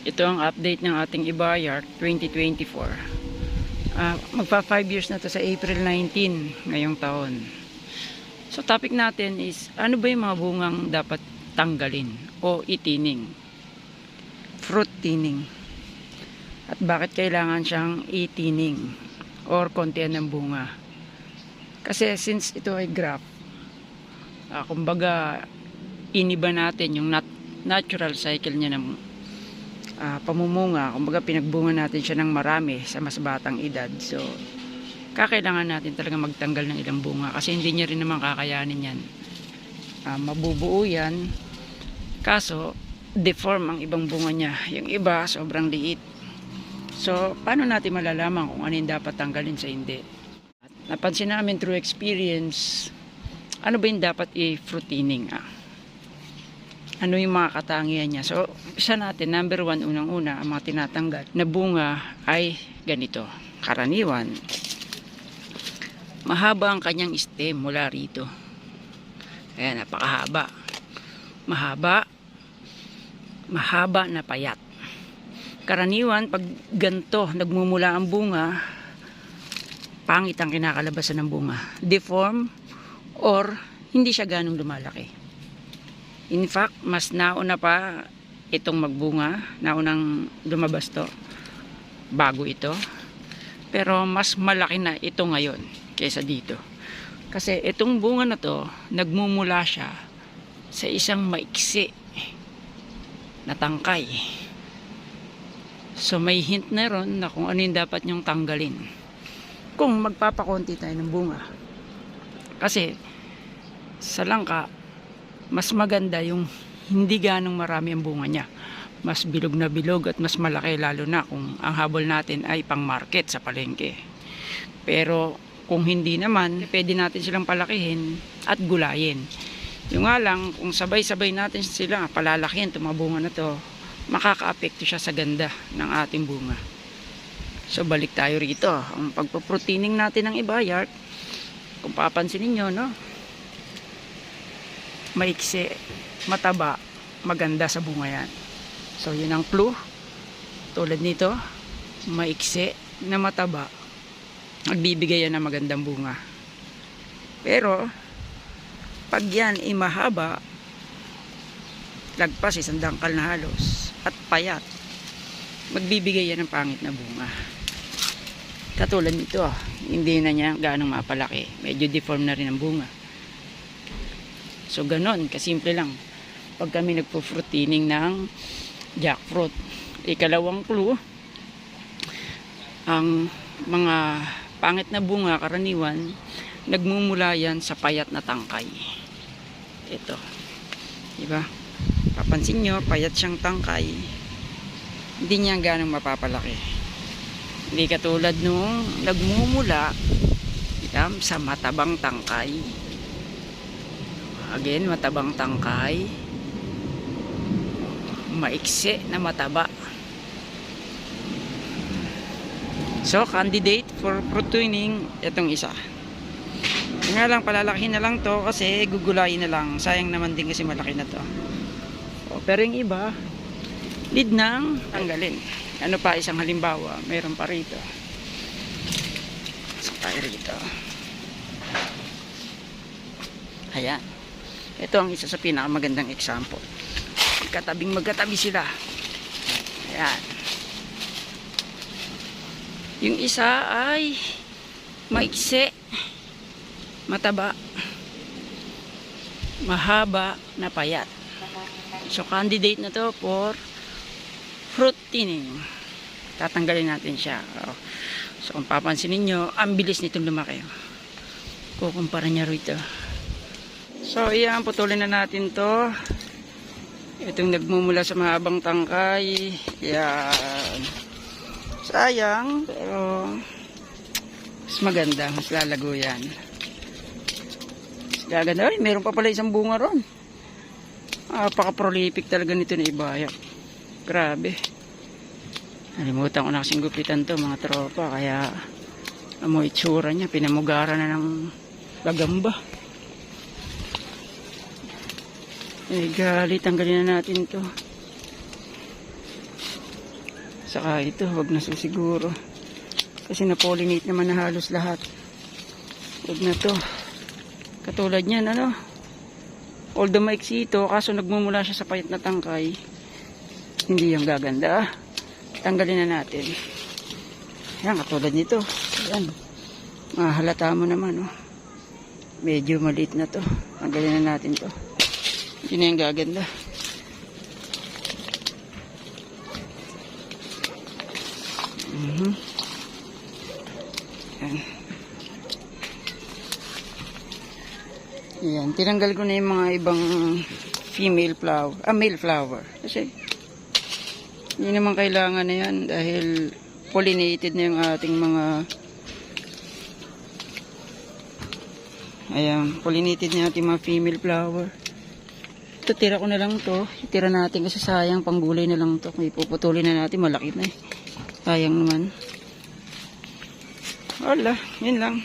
Ito ang update ng ating Ibayar 2024. Magpa 5 years na to sa April 19 ngayong taon. So topic natin is, ano ba yung mga bungang dapat tanggalin o itining? Fruit tining. At bakit kailangan siyang itining or kontian ng bunga? Kasi since ito ay graft, kumbaga iniba natin yung natural cycle niya ng pamumunga. Kumbaga pinagbunga natin siya ng marami sa mas batang edad. So kakailangan natin talaga magtanggal ng ilang bunga kasi hindi niya rin naman kakayanin yan. Mabubuo yan, kaso deform ang ibang bunga niya. Yung iba sobrang liit. So paano natin malalaman kung ano yung dapat tanggalin sa hindi? At napansin namin through experience, ano ba yung dapat i-fruit tining? Ano yung mga katangian niya? So isa natin, number 1, unang-una, ang mga tinatanggal na bunga ay ganito. Karaniwan, mahaba ang kanyang stem mula rito. Ayan, napakahaba. Mahaba na payat. Karaniwan, pag ganito nagmumula ang bunga, pangit ang kinakalabasan ng bunga. Deform or hindi siya ganong lumalaki. In fact, mas nauna pa itong magbunga, naunang lumabas to bago ito. Pero mas malaki na ito ngayon kaysa dito. Kasi itong bunga na to, nagmumula siya sa isang maiksi na tangkay. So may hint na ron na kung ano yung dapat nyong tanggalin kung magpapakonti tayo ng bunga. Kasi sa langka, mas maganda yung hindi ganong marami ang bunga niya. Mas bilog na bilog at mas malaki, lalo na kung ang habol natin ay pang market sa palengke. Pero kung hindi naman, pwede natin silang palakihin at gulayin. Yung nga lang, kung sabay-sabay natin sila palalakihin, itong mga bunga na to, makaka-apekto siya sa ganda ng ating bunga. So balik tayo rito. Ang pagpo-proteining natin ng Ibayar, kung papansin niyo, no? Maiksi, mataba, maganda sa bunga yan. So yun ang clue. Tulad nito, maiksi na mataba, magbibigay yan ng magandang bunga. Pero pag yan ay mahaba, lagpas isang dangkal na halos at payat, magbibigay yan ng pangit na bunga. Katulad nito, hindi na niya ganong mapalaki, medyo deform na rin ang bunga. So ganon, kasimple lang pag kami nagpo-fruit tining ng jackfruit. Ikalawang clue, ang mga pangit na bunga karaniwan nagmumula yan sa payat na tangkay. Ito, diba? Papansin nyo, payat siyang tangkay, hindi niya ganong mapapalaki. Hindi katulad nung nagmumula sa matabang tangkay. Again, matabang tangkay, maiksi na mataba. So candidate for fruit tining itong isa. Nga lang, palalakihin na lang to kasi gugulayin na lang. Sayang naman din kasi malaki na to. So, pero yung iba, need nang tanggalin. Ano pa, isang halimbawa, mayroon pa rito. So tayo rito. Ayan. Ito ang isa sa pinakamagandang example. Magkatabi sila. Ayan. Yung isa ay maiksi, mataba, mahaba na payat. So candidate na to for fruit tining. Tatanggalin natin siya. So kung papansin niyo, ang bilis nitong lumaki. Kukumpara niya rito. So iyan, putulin na natin to. Itong nagmumula sa mahabang tangkay. Yan. Sayang, pero mas maganda, mas lalago yan. Mas gaganda. Ay, meron pa pala isang bunga ron. Napaka-prolific talaga nito na Ibayar. Grabe. Nalimutan ko na kasing gupitan to, mga tropa. Kaya amoy itsura niya, pinamugara na ng gagamba. Eh, galit, tanggalin na natin to. Saka ito, wag na siguro. Kasi na-pollinate naman na halos lahat. Wag na to. Katulad niyan, ano? Although maiksi ito, kaso nagmumula siya sa payat na tangkay. Hindi yung gaganda. Tanggalin na natin. Yan, katulad nito. Yan. Mahalata mo naman, oh. Medyo maliit na to. Tanggalin na natin to. Hindi na yung gaganda. Yan. Yan. Tinanggal ko na yung mga ibang male flower. Kasi, hindi naman kailangan na yan dahil pollinated na yung ating mga pollinated na ating mga female flower. Ito, tira ko na lang to. Tira natin kasi sayang, panggulay na lang to. Kung ipuputulin na natin, malaki na eh. Sayang naman. Wala, yun lang.